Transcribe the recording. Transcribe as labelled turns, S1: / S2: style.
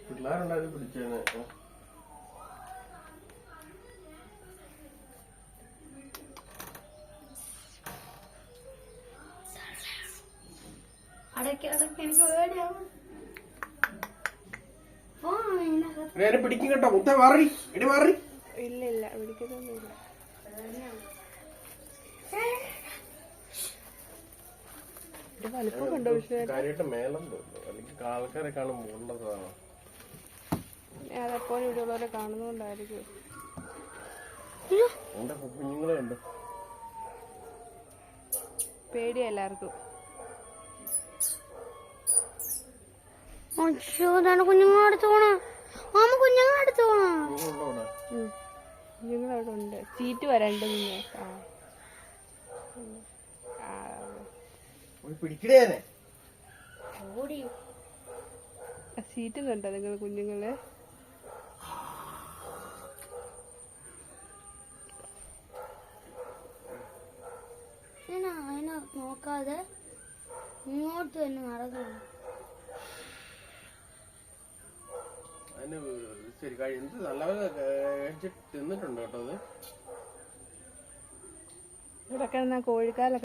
S1: പിള്ളേരുണ്ടായത് പിടിച്ചേനെ. എനിക്ക് പിടിക്കും കേട്ടോ. മുത്ത മാറി എടി മാറി.
S2: ഇല്ല ഇല്ല പിടിക്കുന്നൊന്നുമില്ല. വലിപ്പം കണ്ടോ?
S1: കാര്യമായിട്ട് മേളം തോന്നുന്നു. അല്ലെങ്കിൽ ആൾക്കാരെ കാണുമ്പോൾ ഉള്ളതാണ്.
S2: അതെപ്പോഴും ഇവിടെയുള്ളവരെ കാണുന്നോണ്ടായിരിക്കും.
S1: എന്റെ കുഞ്ഞുങ്ങളെ ഉണ്ട്.
S2: പേടിയാ എല്ലാവർക്കും.
S3: കുഞ്ഞുങ്ങളടുത്ത് പോണം. കുഞ്ഞുങ്ങളടുത്ത് പോണം.
S2: കുഞ്ഞുങ്ങളവിടെ ഉണ്ട്. സീറ്റ് വരണ്ട് നിന്നെ. സീറ്റ് കണ്ടോ നിങ്ങൾ കുഞ്ഞുങ്ങള്?
S3: അതിനെ നോക്കാതെ ഇങ്ങോട്ട് തന്നെ നടക്കുന്നു.
S1: അതിന് ശരി എന്ത് നല്ലപോലെ കഴിച്ചിട്ട് തിന്നിട്ടുണ്ട് കേട്ടോ. അത്
S2: ഇവിടെ കിടന്ന കോഴിക്കാലൊക്കെ